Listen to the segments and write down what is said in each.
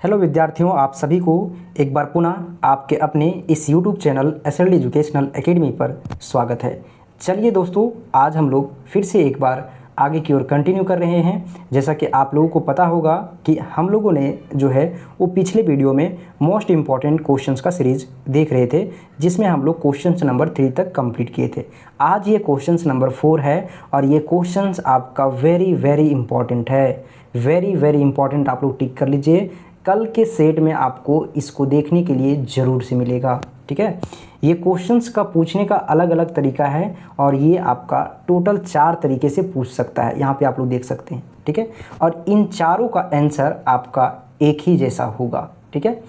Hello विद्यार्थियों, आप सभी को एक बार पुनः आपके अपने इस YouTube channel SLD educational academy पर स्वागत है। चलिए दोस्तों, आज हम लोग फिर से एक बार आगे की ओर कंटिन्यू कर रहे हैं। जैसा कि आप लोगों को पता होगा कि हम लोगों ने जो है वो पिछले वीडियो में मोस्ट इम्पॉर्टेंट क्वेश्चंस का सीरीज़ देख रहे थे, जिसमें हम लोग क्वेश्चंस नंबर 3 तक कंप्लीट किए थे। आज ये क्वेश्चंस नंबर 4 है और ये क्वेश्चंस आपका वेरी इम्पॉर्टेंट है। वेरी इम्पॉर्टेंट आप लोग टिक कर लीजिए। कल के सेट में आपको इसको देखने के लिए ज़रूर से मिलेगा। ठीक है, ये क्वेश्चंस का पूछने का अलग अलग तरीका है और ये आपका टोटल 4 तरीके से पूछ सकता है। यहाँ पे आप लोग देख सकते हैं। ठीक है, और इन चारों का आंसर आपका एक ही जैसा होगा। ठीक है,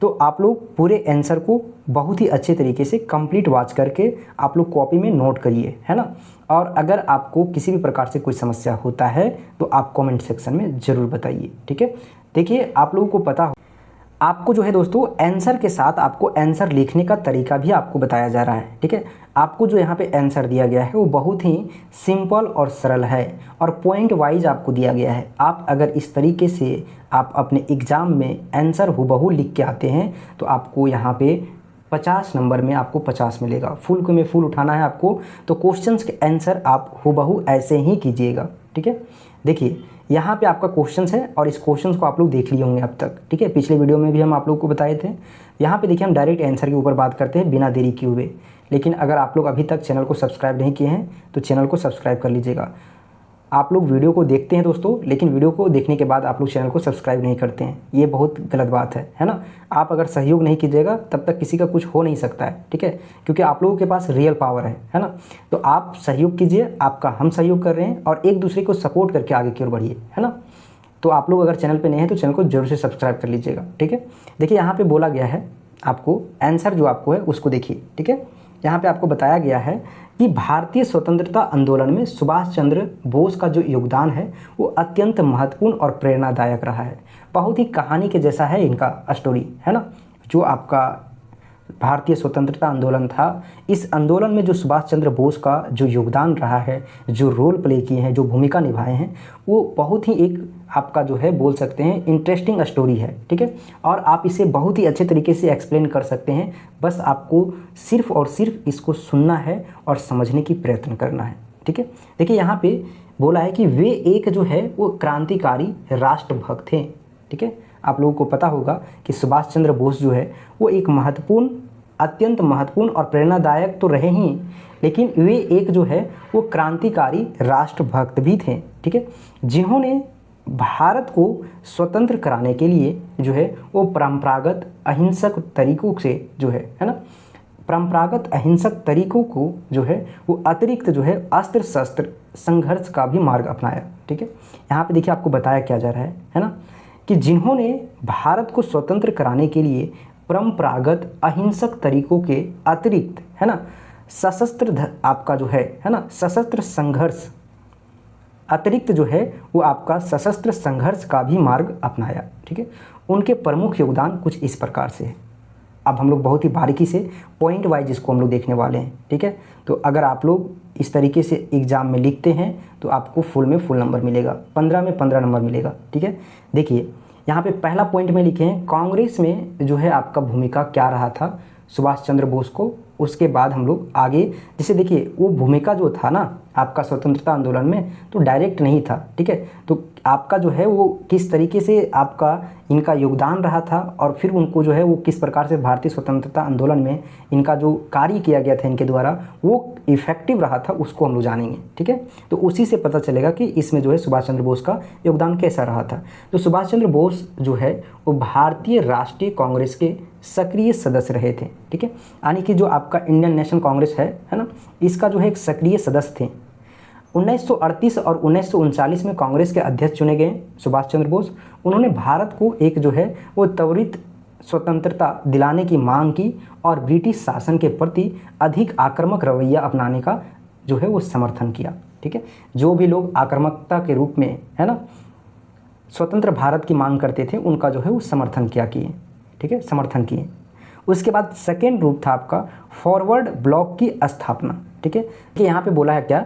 तो आप लोग पूरे आंसर को बहुत ही अच्छे तरीके से कंप्लीट वॉच करके आप लोग कॉपी में नोट करिए, है ना। और अगर आपको किसी भी प्रकार से कोई समस्या होता है तो आप कमेंट सेक्शन में ज़रूर बताइए। ठीक है, देखिए आप लोगों को पता हो, आपको जो है दोस्तों आंसर के साथ आपको आंसर लिखने का तरीका भी आपको बताया जा रहा है। ठीक है, आपको जो यहाँ पे आंसर दिया गया है वो बहुत ही सिंपल और सरल है और पॉइंट वाइज आपको दिया गया है। आप अगर इस तरीके से आप अपने एग्ज़ाम में आंसर हुबहू लिख के आते हैं तो आपको यहाँ पे 50 नंबर में आपको 50 मिलेगा। फुल को में फुल उठाना है आपको, तो क्वेश्चंस के आंसर आप हुबहू ऐसे ही कीजिएगा। ठीक है, देखिए यहाँ पे आपका क्वेश्चंस है और इस क्वेश्चंस को आप लोग देख लिए होंगे अब तक। ठीक है, पिछले वीडियो में भी हम आप लोगों को बताए थे। यहाँ पे देखिए हम डायरेक्ट आंसर के ऊपर बात करते हैं बिना देरी किए हुए। लेकिन अगर आप लोग अभी तक चैनल को सब्सक्राइब नहीं किए हैं तो चैनल को सब्सक्राइब कर लीजिएगा। आप लोग वीडियो को देखते हैं दोस्तों, लेकिन वीडियो को देखने के बाद आप लोग चैनल को सब्सक्राइब नहीं करते हैं, ये बहुत गलत बात है ना। आप अगर सहयोग नहीं कीजिएगा तब तक किसी का कुछ हो नहीं सकता है। ठीक है, क्योंकि आप लोगों के पास रियल पावर है ना। तो आप सहयोग कीजिए, आपका हम सहयोग कर रहे हैं और एक दूसरे को सपोर्ट करके आगे की ओर बढ़िए, है ना। तो आप लोग अगर चैनल पर नए हैं तो चैनल को जरूर से सब्सक्राइब कर लीजिएगा। ठीक है, देखिए यहाँ पर बोला गया है, आपको आंसर जो आपको है उसको देखिए। ठीक है, यहाँ पे आपको बताया गया है कि भारतीय स्वतंत्रता आंदोलन में सुभाष चंद्र बोस का जो योगदान है वो अत्यंत महत्वपूर्ण और प्रेरणादायक रहा है। बहुत ही कहानी के जैसा है इनका स्टोरी, है ना। जो आपका भारतीय स्वतंत्रता आंदोलन था, इस आंदोलन में जो सुभाष चंद्र बोस का जो योगदान रहा है, जो रोल प्ले किए हैं, जो भूमिका निभाए हैं, वो बहुत ही एक आपका जो है बोल सकते हैं इंटरेस्टिंग स्टोरी है। ठीक है, और आप इसे बहुत ही अच्छे तरीके से एक्सप्लेन कर सकते हैं। बस आपको सिर्फ और सिर्फ इसको सुनना है और समझने की प्रयत्न करना है। ठीक है, देखिए यहाँ पे बोला है कि वे एक जो है वो क्रांतिकारी राष्ट्रभक्त थे। ठीक है, आप लोगों को पता होगा कि सुभाष चंद्र बोस जो है वो एक महत्वपूर्ण, अत्यंत महत्वपूर्ण और प्रेरणादायक तो रहे ही, लेकिन वे एक जो है वो क्रांतिकारी राष्ट्रभक्त भी थे। ठीक है, जिन्होंने भारत को स्वतंत्र कराने के लिए जो है वो परंपरागत अहिंसक तरीकों से जो है ना, परंपरागत अहिंसक तरीकों को जो है वो अतिरिक्त जो है अस्त्र शस्त्र संघर्ष का भी मार्ग अपनाया। ठीक है, यहाँ पे देखिए आपको बताया क्या जा रहा है ना, कि जिन्होंने भारत को स्वतंत्र कराने के लिए परंपरागत अहिंसक तरीकों के अतिरिक्त, है ना, सशस्त्र आपका जो है ना सशस्त्र संघर्ष अतिरिक्त जो है वो आपका सशस्त्र संघर्ष का भी मार्ग अपनाया। ठीक है, उनके प्रमुख योगदान कुछ इस प्रकार से है। अब हम लोग बहुत ही बारीकी से पॉइंट वाइज इसको हम लोग देखने वाले हैं। ठीक है, तो अगर आप लोग इस तरीके से एग्ज़ाम में लिखते हैं तो आपको फुल में फुल नंबर मिलेगा, 15 में 15 नंबर मिलेगा। ठीक है, देखिए यहाँ पे पहला पॉइंट में लिखे हैं कांग्रेस में जो है आपका भूमिका क्या रहा था सुभाष चंद्र बोस को। उसके बाद हम लोग आगे, जैसे देखिए वो भूमिका जो था ना आपका स्वतंत्रता आंदोलन में तो डायरेक्ट नहीं था। ठीक है, तो आपका जो है वो किस तरीके से आपका इनका योगदान रहा था और फिर उनको जो है वो किस प्रकार से भारतीय स्वतंत्रता आंदोलन में इनका जो कार्य किया गया था इनके द्वारा वो इफेक्टिव रहा था, उसको हम लोग जानेंगे। ठीक है, तो उसी से पता चलेगा कि इसमें जो है सुभाष चंद्र बोस का योगदान कैसा रहा था। तो सुभाष चंद्र बोस जो है वो भारतीय राष्ट्रीय कांग्रेस के सक्रिय सदस्य रहे थे। ठीक है, यानी कि जो आपका इंडियन नेशनल कांग्रेस है ना, इसका जो है एक सक्रिय सदस्य थे। 1938 और 1939 में कांग्रेस के अध्यक्ष चुने गए सुभाष चंद्र बोस। उन्होंने भारत को एक जो है वो त्वरित स्वतंत्रता दिलाने की मांग की और ब्रिटिश शासन के प्रति अधिक आक्रामक रवैया अपनाने का जो है वो समर्थन किया। ठीक है, जो भी लोग आक्रामकता के रूप में, है ना, स्वतंत्र भारत की मांग करते थे उनका जो है वो समर्थन किए। ठीक है, समर्थन किए। उसके बाद सेकेंड रूप था आपका फॉरवर्ड ब्लॉक की स्थापना। ठीक है, कि यहाँ पे बोला है क्या,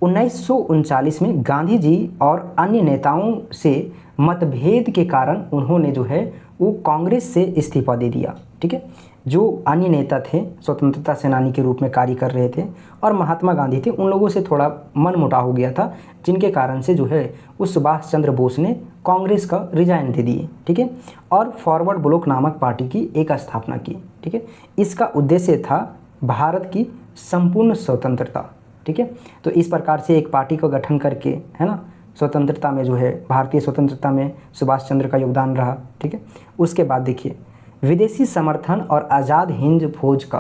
1939 में गांधी जी और अन्य नेताओं से मतभेद के कारण उन्होंने जो है वो कांग्रेस से इस्तीफा दे दिया। ठीक है, जो अन्य नेता थे स्वतंत्रता सेनानी के रूप में कार्य कर रहे थे और महात्मा गांधी थे, उन लोगों से थोड़ा मनमुटाव हो गया था, जिनके कारण से जो है उस सुभाष चंद्र बोस ने कांग्रेस का रिजाइन दे दिए। ठीक है, और फॉरवर्ड ब्लॉक नामक पार्टी की एक स्थापना की। ठीक है, इसका उद्देश्य था भारत की संपूर्ण स्वतंत्रता। ठीक है, तो इस प्रकार से एक पार्टी का गठन करके, है ना, स्वतंत्रता में जो है भारतीय स्वतंत्रता में सुभाष चंद्र का योगदान रहा। ठीक है, उसके बाद देखिए विदेशी समर्थन और आज़ाद हिंद फौज का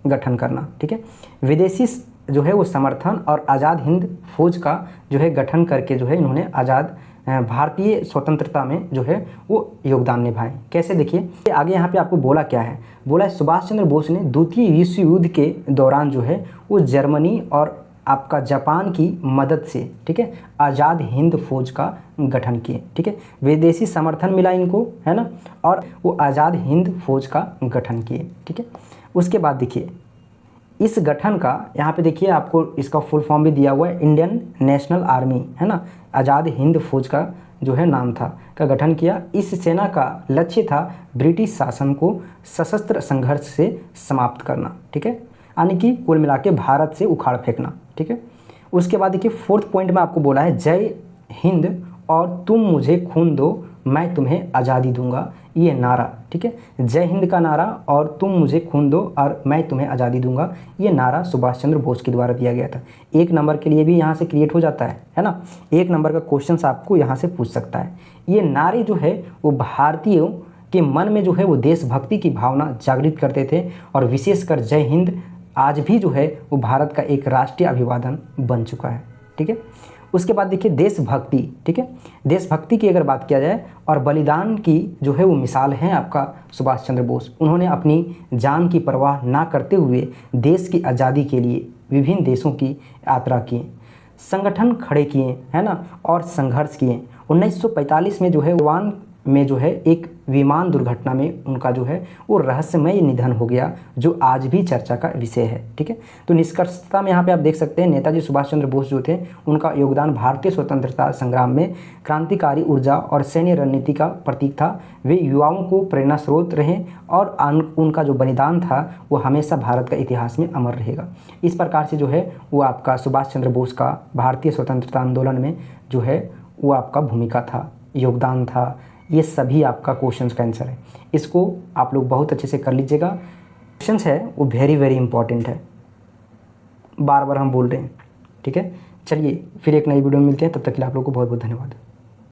गठन करना। ठीक है, विदेशी जो है वो समर्थन और आज़ाद हिंद फौज का जो है गठन करके जो है इन्होंने आज़ाद भारतीय स्वतंत्रता में जो है वो योगदान निभाए। कैसे, देखिए आगे यहाँ पे आपको बोला क्या है, बोला है सुभाष चंद्र बोस ने द्वितीय विश्व युद्ध के दौरान जो है वो जर्मनी और आपका जापान की मदद से, ठीक है, आज़ाद हिंद फौज का गठन किए। ठीक है, विदेशी समर्थन मिला इनको, है ना, और वो आज़ाद हिंद फौज का गठन किए। ठीक है, उसके बाद देखिए इस गठन का यहाँ पे देखिए आपको इसका फुल फॉर्म भी दिया हुआ है, इंडियन नेशनल आर्मी, है ना, आज़ाद हिंद फौज का जो है नाम था, का गठन किया। इस सेना का लक्ष्य था ब्रिटिश शासन को सशस्त्र संघर्ष से समाप्त करना। ठीक है, यानी कि कुल मिला के भारत से उखाड़ फेंकना। ठीक है, उसके बाद देखिए फोर्थ पॉइंट में आपको बोला है जय हिंद और तुम मुझे खून दो मैं तुम्हें आज़ादी दूंगा, ये नारा। ठीक है, जय हिंद का नारा और तुम मुझे खून दो और मैं तुम्हें आज़ादी दूंगा, ये नारा सुभाष चंद्र बोस के द्वारा दिया गया था। एक नंबर के लिए भी यहाँ से क्रिएट हो जाता है ना, एक नंबर का क्वेश्चन आपको यहाँ से पूछ सकता है। ये नारे जो है वो भारतीयों के मन में जो है वो देशभक्ति की भावना जागृत करते थे और विशेषकर जय हिंद आज भी जो है वो भारत का एक राष्ट्रीय अभिवादन बन चुका है। ठीक है, उसके बाद देखिए देशभक्ति। ठीक है, देशभक्ति की अगर बात किया जाए और बलिदान की जो है वो मिसाल है आपका सुभाष चंद्र बोस। उन्होंने अपनी जान की परवाह ना करते हुए देश की आज़ादी के लिए विभिन्न देशों की यात्रा किए, संगठन खड़े किए, है ना, और संघर्ष किए। 1945 में जो है वान में जो है एक विमान दुर्घटना में उनका जो है वो रहस्यमय निधन हो गया, जो आज भी चर्चा का विषय है। ठीक है, तो निष्कर्षता में यहाँ पे आप देख सकते हैं नेताजी सुभाष चंद्र बोस जो थे उनका योगदान भारतीय स्वतंत्रता संग्राम में क्रांतिकारी ऊर्जा और सैन्य रणनीति का प्रतीक था। वे युवाओं को प्रेरणा स्रोत रहे और उनका जो बलिदान था वो हमेशा भारत का इतिहास में अमर रहेगा। इस प्रकार से जो है वो आपका सुभाष चंद्र बोस का भारतीय स्वतंत्रता आंदोलन में जो है वो आपका भूमिका था, योगदान था। ये सभी आपका क्वेश्चंस का आंसर है। इसको आप लोग बहुत अच्छे से कर लीजिएगा। क्वेश्चंस है वो वेरी वेरी इंपॉर्टेंट है, बार बार हम बोल रहे हैं। ठीक है, चलिए फिर एक नई वीडियो में मिलते हैं, तब तक के लिए आप लोगों को बहुत बहुत धन्यवाद।